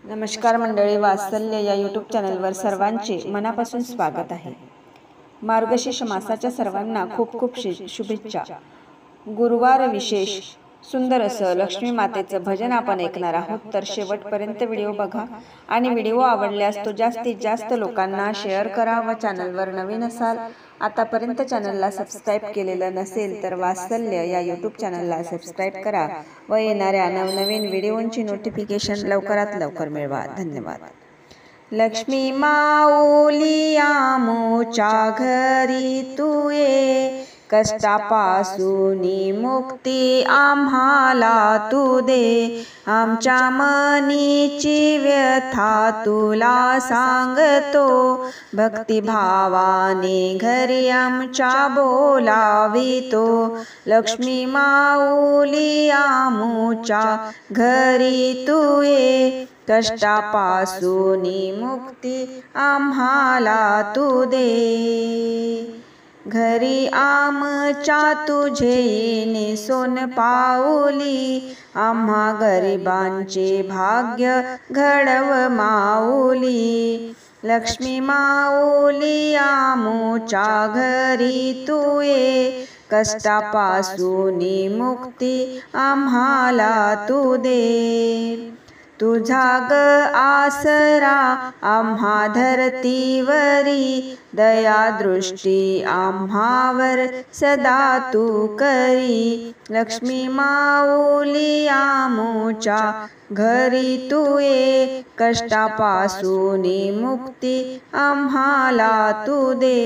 नमस्कार मंडळी, वात्सल्य या यूट्यूब चॅनलवर सर्वांचे मनापासून स्वागत आहे। मार्गशीर्ष मासाच्या सर्वांना खूप खूप शुभेच्छा। गुरुवार विशेष सुंदर असं लक्ष्मी मातेचं भजन आपण ऐकणार आहोत, तर शेवटपर्यंत व्हिडिओ बघा आणि व्हिडिओ आवडल्यास तो जास्तीत जास्त लोकांना शेअर करा व चॅनलवर नवीन असाल, आतापर्यंत चॅनलला सबस्क्राईब केलेलं नसेल तर वात्सल्य या यूट्यूब चॅनलला सबस्क्राईब करा व येणाऱ्या नवनवीन व्हिडिओंची नोटिफिकेशन लवकरात लवकर मिळवा। धन्यवाद। लक्ष्मी माऊली आमोच्या घरी तू ये, कष्टापासून मुक्ती आम्हाला तू दे। आमच्या मनीची व्यथा तुला सांगतो, भक्तिभावाने घरी आमच्या बोलावितो। लक्ष्मी माऊली आमोच्या घरी तू ये, कष्टापासून मुक्ती आम्हाला तू दे। घरी आमच्या तुझे येणे सोन पाऊली, आम्हा गरिबांचे भाग्य घडव माऊली। लक्ष्मी माऊली आमोच्या घरी तू ये, कष्टापासून मुक्ती आम्हाला तू दे। तुझा ग आसरा आम्हा धरतीवरी, दया दृष्टी आम्हावर सदा तू करी। लक्ष्मी माऊली आमोच्या घरी तू ये, कष्टापासून मुक्ती आम्हाला तू दे।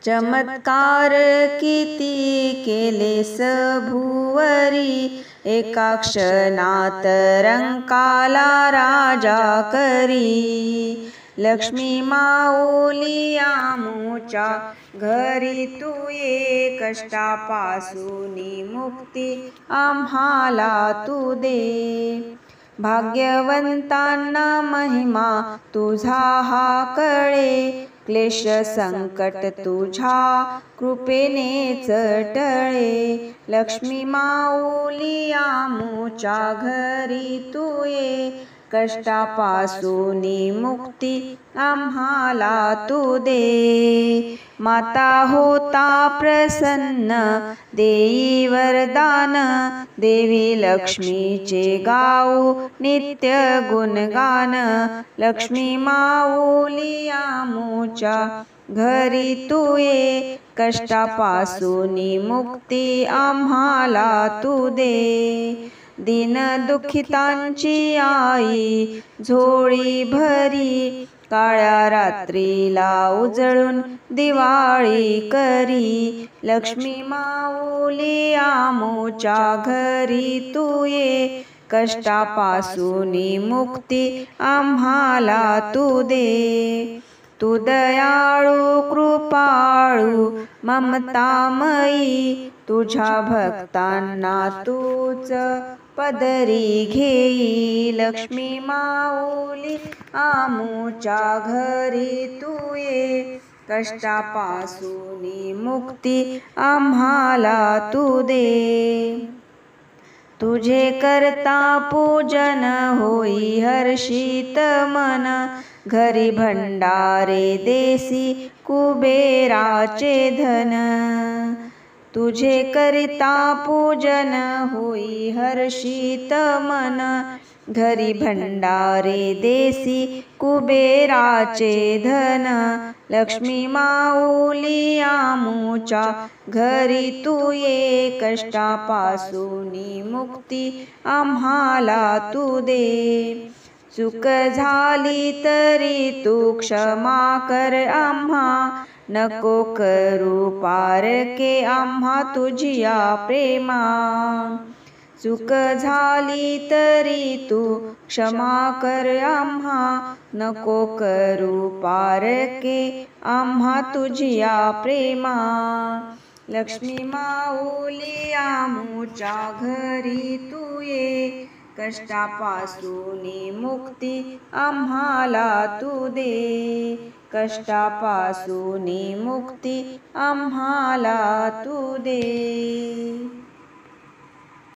चमत्कार किती केलेस भुवरी, एका क्षणात रंकाला राजा करी। लक्ष्मी माऊली आमोच्या घरी तू ये, कष्टापासून मुक्ती आम्हाला तू दे। भाग्यवंतांना महिमा तुझा हा कळे, क्लेश संकट तुझ्या कृपेनेच टळे। लक्ष्मी माऊली आमोच्या घरी तू ये, कष्टापासून मुक्ती आम्हाला तू दे। माता होता प्रसन्न देई वरदान, देवी लक्ष्मीचे गाऊ नित्य गुणगान। लक्ष्मी माऊली आमोच्या घरी तू ये, कष्टापासून मुक्ती आम्हाला तू दे। दीन दुखितांची आई झोळी भरी, काळ्या रात्रीला उजळून दिवाळी करी। लक्ष्मी माऊली आमोच्या घरी तू ये, कष्टापासून मुक्ती आम्हाला तू दे। तू दयाळू कृपाळू ममतामयी, तुझ्या भक्तांना तूच पदरी घेई। लक्ष्मी माऊली आमोच्या घरी तू ये, कष्टापासून मुक्ती आम्हाला तू दे। तुझे करता पूजन होई हर्षित मन, घरी भंडारे देसी कुबेराचे धन। तुझे करिता पूजन होई हर्षित मन, घरी भंडारे देसी कुबेराचे धन। लक्ष्मी माऊली आमोच्या घरी तू ये, कष्टापासून मुक्ती आम्हाला तू दे। चूक झाली तरी तू क्षमा कर आम्हा, नको करू पारके आम्हा तुझिया प्रेमा। चूक झाली तरी तू क्षमा कर आम्हा, नको करू पारके आम्हा तुझिया प्रेमा। लक्ष्मी माऊली आमोच्या घरी तू ये, कष्टापासून मुक्ती आम्हाला तू दे। कष्टापासून मुक्ती आम्हाला तू दे।